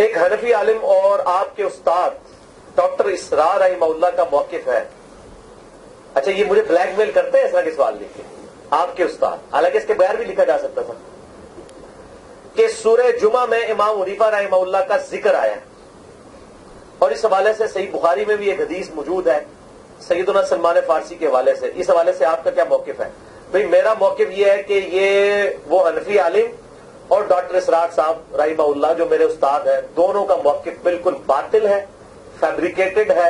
ایک حنفی عالم اور آپ کے استاد ڈاکٹر اسرار رحمہ اللہ کا موقف ہے. اچھا یہ مجھے بلیک میل کرتے ہیں اس طرح کے سوال لکھ کے آپ کے استاد, حالانکہ اس کے بغیر بھی لکھا جا سکتا تھا کہ سورہ جمعہ میں امام حنیفہ رحمہ اللہ کا ذکر آیا اور اس حوالے سے صحیح بخاری میں بھی ایک حدیث موجود ہے سیدنا سلمان فارسی کے حوالے سے. اس حوالے سے آپ کا کیا موقف ہے؟ بھئی میرا موقف یہ ہے کہ یہ وہ حنفی عالم اور ڈاکٹر اسرار صاحب رحمہ اللہ جو میرے استاد ہیں, دونوں کا موقف بالکل باطل ہے, فیبریکیٹڈ ہے,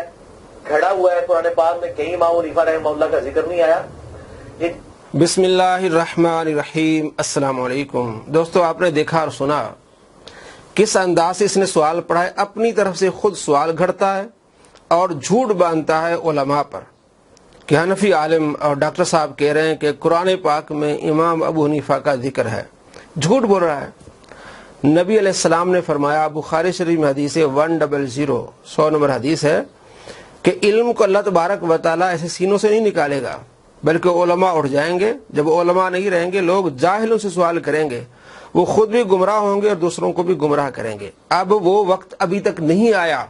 گھڑا ہوا ہے. قرآن پاک میں کہیں امام حنیفہ رحمہ اللہ کا ذکر نہیں آیا. بسم اللہ الرحمن الرحیم. السلام علیکم دوستو, آپ نے دیکھا اور سنا کس انداز سے اس نے سوال پڑھا ہے. اپنی طرف سے خود سوال گھڑتا ہے اور جھوٹ باندھتا ہے علماء پر کہ حنفی عالم اور ڈاکٹر صاحب کہہ رہے ہیں کہ قرآن پاک میں امام ابو حنیفہ کا ذکر ہے. جھوٹ بول رہا ہے. نبی علیہ السلام نے فرمایا, بخاری شریف میں حدیث 100 نمبر حدیث ہے کہ علم کو اللہ تبارک و تعالیٰ ایسے سینوں سے نہیں نکالے گا بلکہ علماء اٹھ جائیں گے. جب علماء نہیں رہیں گے, لوگ جاہلوں سے سوال کریں گے, وہ خود بھی گمراہ ہوں گے اور دوسروں کو بھی گمراہ کریں گے. اب وہ وقت ابھی تک نہیں آیا,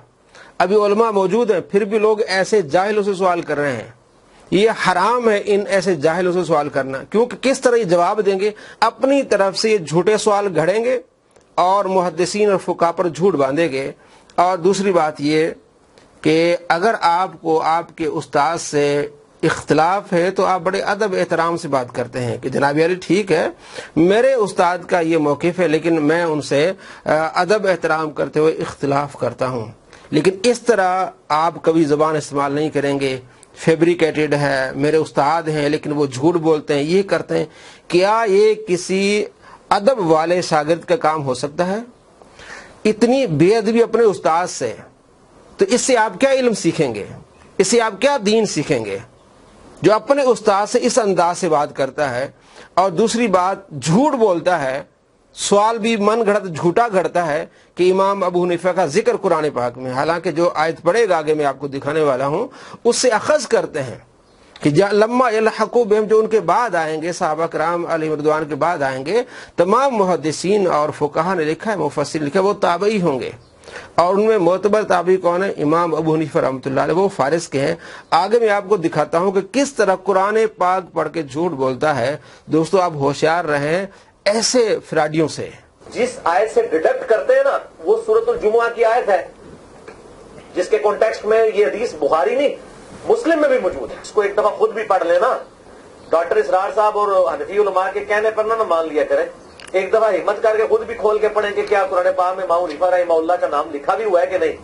ابھی علماء موجود ہیں پھر بھی لوگ ایسے جاہلوں سے سوال کر رہے ہیں. یہ حرام ہے ان ایسے جاہلوں سے سوال کرنا, کیونکہ کس طرح یہ جواب دیں گے؟ اپنی طرف سے یہ جھوٹے سوال گھڑیں گے اور محدثین اور فقہا پر جھوٹ باندھیں گے. اور دوسری بات یہ کہ اگر آپ کو آپ کے استاد سے اختلاف ہے تو آپ بڑے ادب احترام سے بات کرتے ہیں کہ جناب علی ٹھیک ہے میرے استاد کا یہ موقف ہے لیکن میں ان سے ادب احترام کرتے ہوئے اختلاف کرتا ہوں. لیکن اس طرح آپ کبھی زبان استعمال نہیں کریں گے. فیبریکیٹڈ ہے, میرے استاد ہیں لیکن وہ جھوٹ بولتے ہیں, یہ کرتے ہیں. کیا یہ کسی ادب والے شاگرد کا کام ہو سکتا ہے؟ اتنی بے ادبی اپنے استاد سے, تو اس سے آپ کیا علم سیکھیں گے؟ اس سے آپ کیا دین سیکھیں گے جو اپنے استاد سے اس انداز سے بات کرتا ہے؟ اور دوسری بات جھوٹ بولتا ہے, سوال بھی من گھڑت جھوٹا گھڑتا ہے کہ امام ابو حنیفہ کا ذکر قرآن پاک میں, حالانکہ جو آیت پڑھے گا آگے میں آپ کو دکھانے والا ہوں اس سے اخذ کرتے ہیں کہ لما یلحقوا بہم, جو ان کے بعد آئیں گے, صحابہ کرام علیہ رضوان کے بعد آئیں گے, تمام محدثین اور فقہا نے لکھا ہے, مفسرین لکھا ہے, وہ تابعی ہوں گے. اور ان میں معتبر تابعی کون ہے؟ امام ابو حنیفہ رحمۃ اللہ علیہ, وہ فارس کے ہیں. آگے میں آپ کو دکھاتا ہوں کہ کس طرح قرآن پاک پڑھ کے جھوٹ بولتا ہے. دوستو آپ ہوشیار رہیں ایسے فراڈیوں سے. جس آیت سے ڈیڈکٹ کرتے ہیں نا وہ سورۃ الجمعہ کی آیت ہے جس کے کانٹیکسٹ میں یہ حدیث بخاری نہیں مسلم میں بھی موجود ہے. اس کو ایک دفعہ خود بھی پڑھ لینا. ڈاکٹر اسرار صاحب اور حنفی علماء کے کہنے پر نہ مان لیا کریں, ایک دفعہ ہمت کر کے خود بھی کھول کے پڑھیں کہ کیا قرآن پاک میں امام حنیفہ رحمہ اللہ کا نام لکھا بھی ہوا ہے کہ نہیں.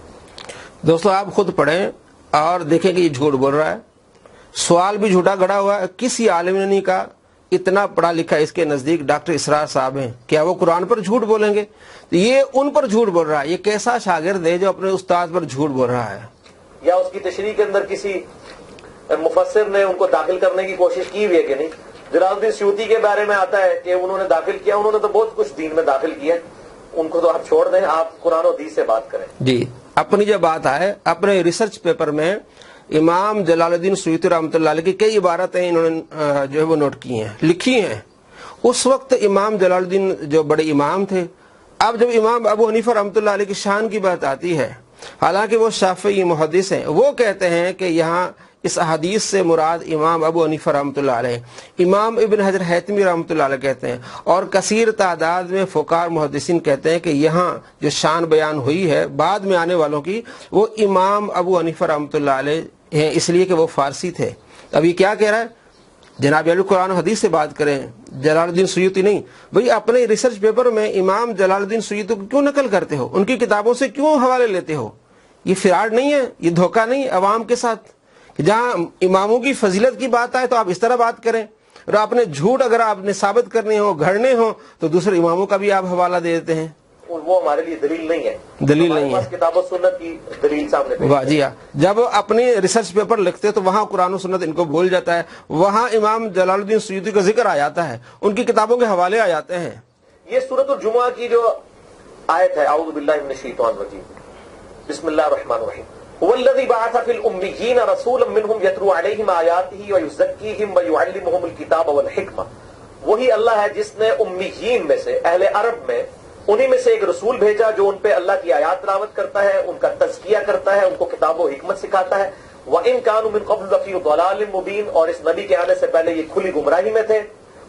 دوستو آپ خود پڑھیں اور دیکھیں کہ یہ جھوٹ بول رہا ہے. سوال بھی جھوٹا گھڑا ہوا ہے. کسی عالم نے نہیں کہا, اتنا پڑھا لکھا اس کے نزدیک ڈاکٹر اسرار صاحب ہیں, کیا وہ قرآن پر جھوٹ بولیں گے؟ یہ ان پر جھوٹ بول رہا ہے. یہ کیسا شاگرد ہے جو اپنے استاد پر جھوٹ بول رہا ہے؟ یا اس کی تشریح کے اندر کسی مفسر نے ان کو داخل کرنے کی کوشش کی ہوئی ہے کہ نہیں؟ جلال الدین سیوطی کے بارے میں آتا ہے کہ انہوں نے داخل کیا, انہوں نے تو بہت کچھ دین میں داخل کیا ہے, ان کو تو آپ چھوڑ دیں, آپ قرآن و حدیث سے بات کریں. جی اپنی جو بات ہے, اپنے ریسرچ پیپر میں امام جلال الدین سیوطی رحمۃ اللہ علیہ کی کئی عبارتیں انہوں نے جو ہے وہ نوٹ کی ہیں, لکھی ہیں. اس وقت امام جلال الدین جو بڑے امام تھے. اب جب امام ابو حنیفہ رحمۃ اللہ علیہ کی شان کی بات آتی ہے, حالانکہ وہ شافعی محدث ہیں, وہ کہتے ہیں کہ یہاں اس حدیث سے مراد امام ابو حنیفہ رحمۃ اللہ علیہ. امام ابن حجر حیتمی رحمۃ اللہ علیہ کہتے ہیں اور کثیر تعداد میں فقہاء محدثین کہتے ہیں کہ یہاں جو شان بیان ہوئی ہے بعد میں آنے والوں کی, وہ امام ابو حنیفہ رحمۃ اللہ علیہ ہیں, اس لیے کہ وہ فارسی تھے. اب یہ کیا کہہ رہا ہے؟ جناب علی قرآن حدیث سے بات کریں, جلال الدین سیوطی نہیں. بھئی اپنے ریسرچ پیپر میں امام جلال الدین سیوطی کو کیوں نقل کرتے ہو؟ ان کی کتابوں سے کیوں حوالے لیتے ہو؟ یہ فراڈ نہیں ہے, یہ دھوکہ نہیں ہے عوام کے ساتھ. جہاں اماموں کی فضیلت کی بات آئے تو آپ اس طرح بات کریں, اور آپ نے جھوٹ اگر آپ نے ثابت کرنے ہو, گھڑنے ہو, تو دوسرے اماموں کا بھی آپ حوالہ دے دیتے ہیں. وہ ہمارے لیے دلیل نہیں ہے, دلیل نہیں ہے. کتاب و سنت کی دلیل سامنے. واہ جی ہاں, جب اپنے ریسرچ پیپر لکھتے تو وہاں قرآن و سنت ان کو بھول جاتا ہے, وہاں امام جلال الدین سیوطی کا ذکر آ جاتا ہے, ان کی کتابوں کے حوالے آ جاتے ہیں. یہ سورۃ الجمعہ کی جو آیت ہے, اعوذ باللہ من الشیطان الرجیم, بسم اللہ الرحمن الرحیم, هو الذی بعث فی الامین رسولا منہم یتلو علیہم آیاتہ ویزکیہم ویعلمہم الکتاب والحکمہ. وہی اللہ ہے جس نے امیین میں سے, اہل عرب میں انہی میں سے ایک رسول بھیجا جو ان پہ اللہ کی آیات تلاوت کرتا ہے، ان کا تزکیہ کرتا ہے، ان کو کتاب و حکمت سکھاتا ہے. وَإِن كَانُوا مِن قَبْلُ لَفِي ضَلَالٍ مُبِينٍ، اور اس نبی کے آنے سے پہلے یہ کھلی گمراہی میں تھے.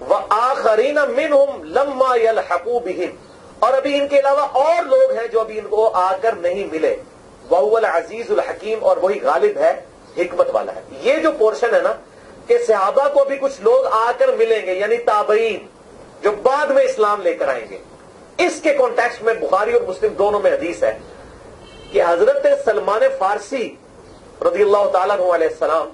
وَآخَرِينَ مِنْهُمْ لَمَّا يَلْحَقُوا بِهِمْ، اور ابھی ان کے علاوہ اور لوگ ہیں جو ابھی ان کو آ کر نہیں ملے. وَهُوَ الْعَزِيزُ الْحَكِيمُ، اور وہی غالب ہے، حکمت والا ہے. یہ جو پورشن ہے نا کہ صحابہ کو بھی کچھ لوگ آ کر ملیں گے، یعنی تابعین جو بعد میں اسلام لے کر آئیں گے، اس کے کانٹیکسٹ میں بخاری اور مسلم دونوں میں حدیث ہے کہ حضرت سلمان فارسی رضی اللہ تعالیٰ عنہ علیہ السلام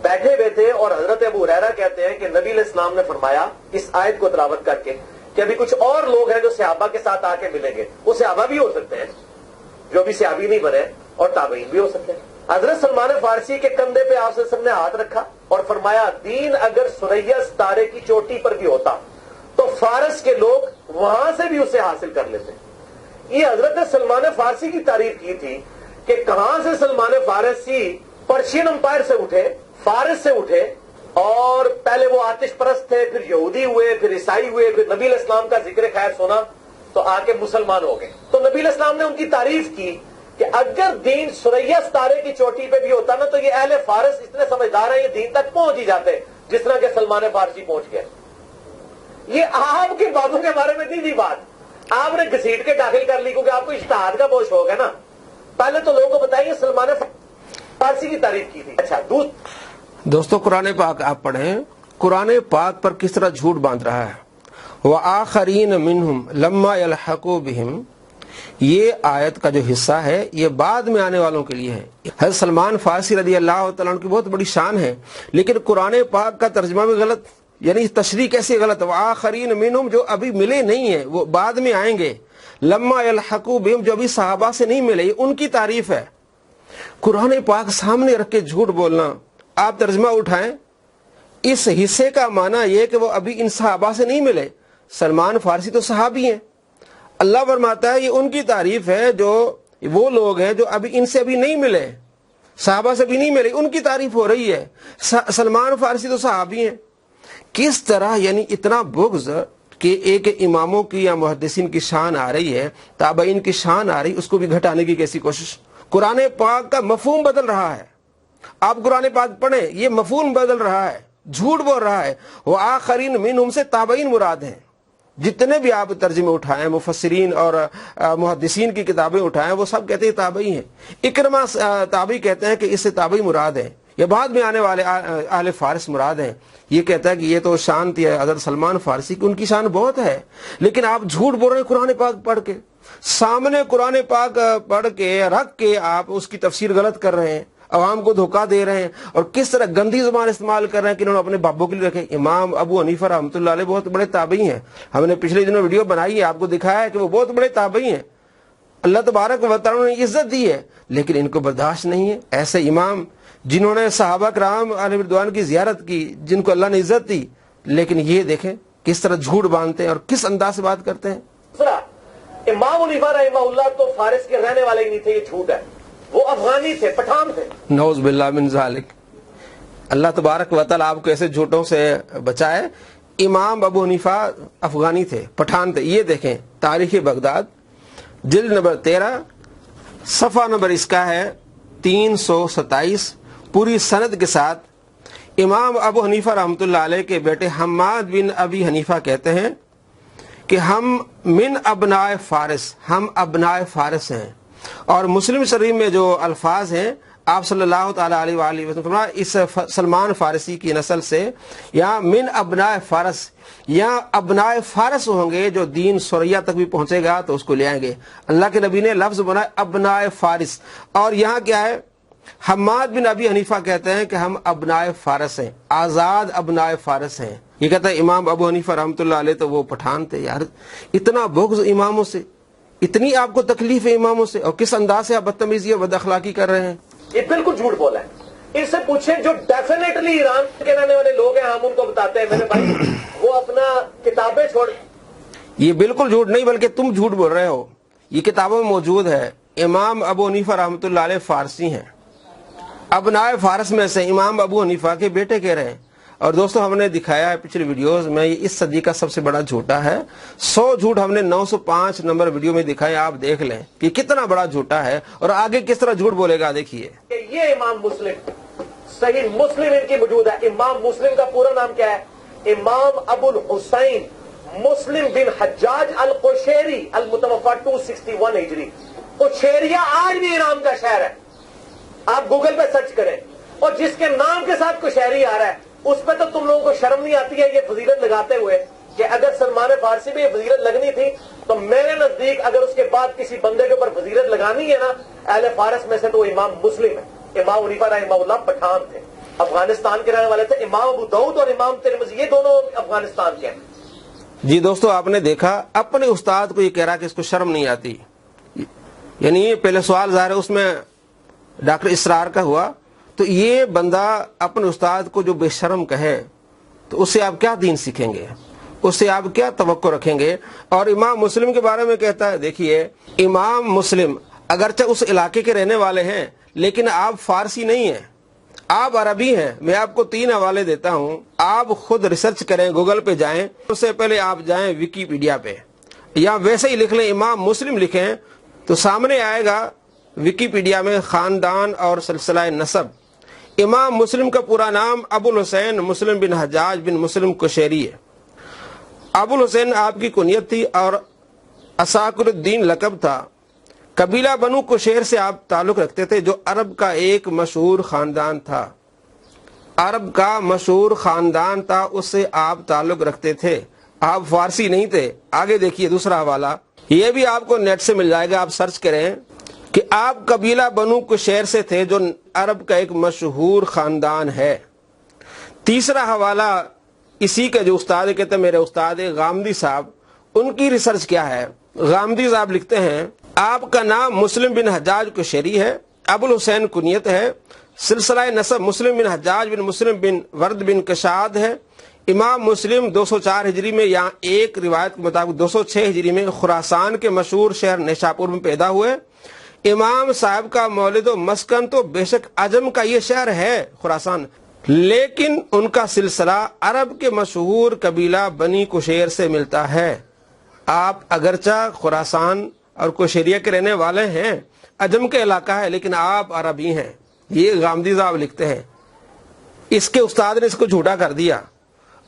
بیٹھے ہوئے تھے، اور حضرت ابو ہریرہ کہتے ہیں کہ نبی علیہ السلام نے فرمایا اس آیت کو تلاوت کر کے کہ ابھی کچھ اور لوگ ہیں جو صحابہ کے ساتھ آ کے ملیں گے. وہ صحابہ بھی ہو سکتے ہیں جو بھی صحابی نہیں بنے، اور تابعین بھی ہو سکتے ہیں. حضرت سلمان فارسی کے کندھے پہ آپ صلی اللہ علیہ وسلم نے ہاتھ رکھا اور فرمایا دین اگر ثریا ستارے کی چوٹی پر بھی ہوتا تو فارس کے لوگ وہاں سے بھی اسے حاصل کر لیتے. یہ حضرت سلمان فارسی کی تعریف کی تھی کہ کہاں سے سلمان فارسی پرشین امپائر سے اٹھے، فارس سے اٹھے، اور پہلے وہ آتش پرست تھے، پھر یہودی ہوئے، پھر عیسائی ہوئے، پھر نبی علیہ السلام کا ذکر خیر سنا تو آ کے مسلمان ہو گئے. تو نبی علیہ السلام نے ان کی تعریف کی کہ اگر دین ثریا ستارے کی چوٹی پہ بھی ہوتا نا تو یہ اہل فارس اتنے سمجھدار ہیں، یہ دین تک پہنچ ہی جاتے جس طرح کہ سلمان فارسی پہنچ گئے. یہ آپ کے بابوں کے بارے میں تھی بات، آپ نے گھسیٹ کے داخل کر لی کیونکہ آپ کو اجتہاد کا بہت شوق ہے نا. پہلے تو لوگوں کو بتائیے سلمان فارسی کی تعریف کی تھی. اچھا دوستو قرآن پاک آپ پڑھیں، قرآن پاک پر کس طرح جھوٹ باندھ رہا ہے. وَآخَرِينَ مِنْهُمْ لَمَّا يَلْحَقُوا بِهِمْ، یہ آیت کا جو حصہ ہے یہ بعد میں آنے والوں کے لیے ہے. حضرت سلمان فارسی رضی اللہ تعالیٰ عنہ کی بہت بڑی شان ہے، لیکن قرآن پاک کا ترجمہ بھی غلط، یعنی تشریح کیسے غلط. وَآخَرِينَ مِنْهُمْ، جو ابھی ملے نہیں ہیں وہ بعد میں آئیں گے. لَمَّا يَلْحَقُوا بِهِمْ، جو ابھی صحابہ سے نہیں ملے، یہ ان کی تعریف ہے. قرآن پاک سامنے رکھ کے جھوٹ بولنا. آپ ترجمہ اٹھائیں، اس حصے کا معنی یہ کہ وہ ابھی ان صحابہ سے نہیں ملے. سلمان فارسی تو صحابی ہیں. اللہ فرماتا ہے یہ ان کی تعریف ہے جو وہ لوگ ہیں جو ابھی ان سے ابھی نہیں ملے، صحابہ سے بھی نہیں ملے، ان کی تعریف ہو رہی ہے. سلمان فارسی تو صحابی ہیں. کس طرح یعنی اتنا بغض کہ ایک اماموں کی یا محدثین کی شان آ رہی ہے، تابعین کی شان آ رہی، اس کو بھی گھٹانے کی کیسی کوشش. قرآن پاک کا مفہوم بدل رہا ہے. آپ قرآن پاک پڑھیں، یہ مفہوم بدل رہا ہے، جھوٹ بول رہا ہے. وہ آخرین منہم سے تابعین مراد ہیں. جتنے بھی آپ ترجمے اٹھائیں، مفسرین اور محدثین کی کتابیں اٹھائیں، وہ سب کہتے ہیں تابعی ہیں. اکرمہ تابعی کہتے ہیں کہ اس سے تابعی مراد ہیں، یا بعد میں آنے والے اہل فارس مراد ہیں. یہ کہتا ہے کہ یہ تو شان تھی حضرت سلمان فارسی کی، ان کی شان بہت ہے، لیکن آپ جھوٹ بول رہے ہیں. قرآن پاک پڑھ کے سامنے، قرآن پاک پڑھ کے رکھ کے آپ اس کی تفسیر غلط کر رہے ہیں، عوام کو دھوکہ دے رہے ہیں، اور کس طرح گندی زبان استعمال کر رہے ہیں کہ انہوں نے اپنے بابوں کے لیے رکھے. امام ابو حنیفہ رحمۃ اللہ علیہ بہت بڑے تابعی ہیں. ہم نے پچھلے دنوں ویڈیو بنائی ہے، آپ کو دکھایا ہے کہ وہ بہت بڑے تابعی ہیں. اللہ تبارک و تعالیٰ نے عزت دی ہے، لیکن ان کو برداشت نہیں ہے. ایسے امام جنہوں نے صحابہ کرام علیہ رضوان کی زیارت کی، جن کو اللہ نے عزت دی، لیکن یہ دیکھیں کس طرح جھوٹ باندھتے ہیں اور کس انداز سے بات کرتے ہیں. امام حنیفہ رحمہ اللہ تو فارس کے رہنے والے ہی نہیں تھے، یہ جھوٹ ہے. وہ افغانی تھے، پٹھان تھے. نعوذ باللہ من ذالک. اللہ تبارک و تعالیٰ آپ کو ایسے جھوٹوں سے بچائے. امام ابو حنیفہ افغانی تھے، پٹھان تھے. یہ دیکھیں تاریخ بغداد جلد نمبر 13 صفحہ نمبر اس کا ہے 327 پوری سند کے ساتھ. امام ابو حنیفہ رحمۃ اللہ علیہ کے بیٹے حماد بن ابی حنیفہ کہتے ہیں کہ ہم من ابناء فارس، ہم ابناء فارس ہیں. اور مسلم شریف میں جو الفاظ ہیں، آپ صلی اللہ تعالیٰ علیہ وآلہ وسلم فرمایا اس سلمان فارسی کی نسل سے یا من ابناء فارس، یا ابناء فارس ہوں گے جو دین ثریا تک بھی پہنچے گا تو اس کو لے آئیں گے. اللہ کے نبی نے لفظ بنایا ابناء فارس. اور یہاں کیا ہے، حماد بن ابی حنیفہ کہتے ہیں کہ ہم ابناء فارس ہیں، آزاد ابناء فارس ہیں. یہ کہتا ہے امام ابو حنیفہ رحمۃ اللہ علیہ تو وہ پٹھان تھے. یار اتنا بغض اماموں سے، اتنی آپ کو تکلیف ہے اماموں سے، اور کس انداز سے آپ بدتمیزی اور بد اخلاقی کر رہے ہیں. یہ بالکل جھوٹ بولا ہے. ان سے پوچھیں جو ڈیفینیٹلی ایران کے رہنے والے لوگ ہیں، ہم ان کو بتاتے ہیں میرے بھائی وہ اپنا کتابیں چھوڑ. یہ بالکل جھوٹ نہیں بلکہ تم جھوٹ بول رہے ہو. یہ کتابوں میں موجود ہے. امام ابو حنیفہ رحمۃ اللہ علیہ فارسی ہیں، ابناء فارس میں سے امام ابو حنیفہ کے بیٹے کہہ رہے ہیں. اور دوستوں ہم نے دکھایا ہے پچھلی ویڈیوز میں یہ اس صدی کا سب سے بڑا جھوٹا ہے. 100 جھوٹ ہم نے 905 نمبر ویڈیو میں دکھائے, آپ دیکھ لیں کہ کتنا بڑا جھوٹا ہے اور آگے کس طرح جھوٹ بولے گا. دیکھیے یہ امام مسلم, صحیح مسلم ان کی موجود ہے. امام مسلم کا پورا نام کیا ہے؟ امام ابو الحسین مسلم بن حجاج القشیری المتوفا 261 ہجری. قشیریہ آج بھی ایران کا شہر ہے, آپ گوگل پہ سرچ کریں. اور جس کے نام کے ساتھ قشیری آ رہا ہے اس پہ تو تم لوگوں کو شرم نہیں آتی ہے یہ فضیلت لگاتے ہوئے کہ اگر سلمان فارسی میں یہ فضیلت لگنی تھی تو میرے نزدیک اگر اس کے بعد کسی بندے کے اوپر فضیلت لگانی ہے نا اہل فارس میں سے تو وہ امام مسلم ہے. امام حنیفہ رحمہ اللہ پٹھان تھے, افغانستان کے رہنے والے تھے. امام ابو داؤد اور امام ترمذی یہ دونوں افغانستان کے ہیں. جی دوستو آپ نے دیکھا اپنے استاد کو یہ کہہ رہا کہ اس کو شرم نہیں آتی. یعنی پہلے سوال ظاہر ہے اس میں ڈاکٹر اسرار کا ہوا, تو یہ بندہ اپنے استاد کو جو بے شرم کہے تو اس سے آپ کیا دین سیکھیں گے, اس سے آپ کیا توقع رکھیں گے. اور امام مسلم کے بارے میں کہتا ہے, دیکھیے امام مسلم اگرچہ اس علاقے کے رہنے والے ہیں لیکن آپ فارسی نہیں ہیں, آپ عربی ہیں. میں آپ کو 3 حوالے دیتا ہوں, آپ خود ریسرچ کریں, گوگل پہ جائیں, اس سے پہلے آپ جائیں ویکیپیڈیا پہ یا ویسے ہی لکھ لیں امام مسلم لکھیں تو سامنے آئے گا ویکیپیڈیا میں خاندان اور سلسلہ نسب. امام مسلم کا پورا نام ابو الحسین مسلم بن حجاج بن مسلم قشیری ہے. ابو الحسین آپ کی کنیت تھی اور اساکر الدین لقب تھا. قبیلہ بنو قشیر سے آپ تعلق رکھتے تھے جو عرب کا ایک مشہور خاندان تھا. عرب کا مشہور خاندان تھا, اس سے آپ تعلق رکھتے تھے, آپ فارسی نہیں تھے. آگے دیکھیے دوسرا حوالہ, یہ بھی آپ کو نیٹ سے مل جائے گا, آپ سرچ کریں کہ آپ قبیلہ بنو قشیر سے تھے جو عرب کا ایک مشہور خاندان ہے. تیسرا حوالہ اسی کا جو استاد کہتے ہیں میرے استاد غامدی صاحب, ان کی ریسرچ کیا ہے. غامدی صاحب لکھتے ہیں آپ کا نام مسلم بن حجاج قشیری ہے, ابو الحسین کنیت ہے, سلسلہ نسب مسلم بن حجاج بن مسلم بن ورد بن کشاد ہے. امام مسلم 204 ہجری میں یا ایک روایت کے مطابق 206 ہجری میں خراسان کے مشہور شہر نیشاپور میں پیدا ہوئے. امام صاحب کا مولد و مسکن تو بے شک عجم کا یہ شہر ہے خراسان, لیکن ان کا سلسلہ عرب کے مشہور قبیلہ بنی قشیر سے ملتا ہے. آپ اگرچہ خراسان اور قشیریہ کے رہنے والے ہیں, عجم کا علاقہ ہے, لیکن آپ عربی ہیں. یہ غامدی صاحب لکھتے ہیں. اس کے استاد نے اس کو جھوٹا کر دیا.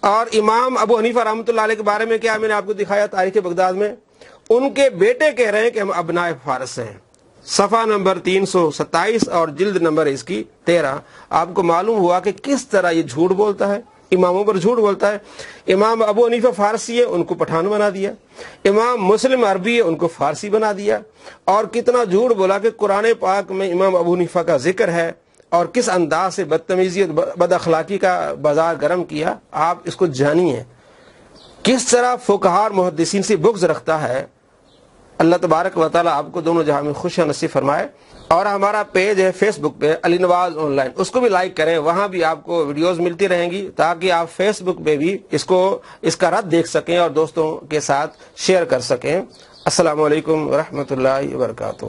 اور امام ابو حنیفہ رحمۃ اللہ علیہ کے بارے میں کیا میں نے آپ کو دکھایا تاریخ بغداد میں, ان کے بیٹے کہہ رہے ہیں کہ ہم ابنائے فارس ہیں. صفحہ نمبر 327 اور جلد نمبر اس کی 13. آپ کو معلوم ہوا کہ کس طرح یہ جھوٹ بولتا ہے, اماموں پر جھوٹ بولتا ہے. امام ابو حنیفہ فارسی ہے, ان کو پٹھان بنا دیا. امام مسلم عربی ہے, ان کو فارسی بنا دیا. اور کتنا جھوٹ بولا کہ قرآن پاک میں امام ابو حنیفہ کا ذکر ہے, اور کس انداز سے بدتمیزی بد اخلاقی کا بازار گرم کیا. آپ اس کو جانیے کس طرح فقہاء محدثین سے بغض رکھتا ہے. اللہ تبارک و تعالی آپ کو دونوں جہاں میں خوشیاں نصیب فرمائے. اور ہمارا پیج ہے فیس بک پہ علی نواز آن لائن, اس کو بھی لائک کریں, وہاں بھی آپ کو ویڈیوز ملتی رہیں گی تاکہ آپ فیس بک پہ بھی اس کا رد دیکھ سکیں اور دوستوں کے ساتھ شیئر کر سکیں. السلام علیکم ورحمۃ اللہ وبرکاتہ.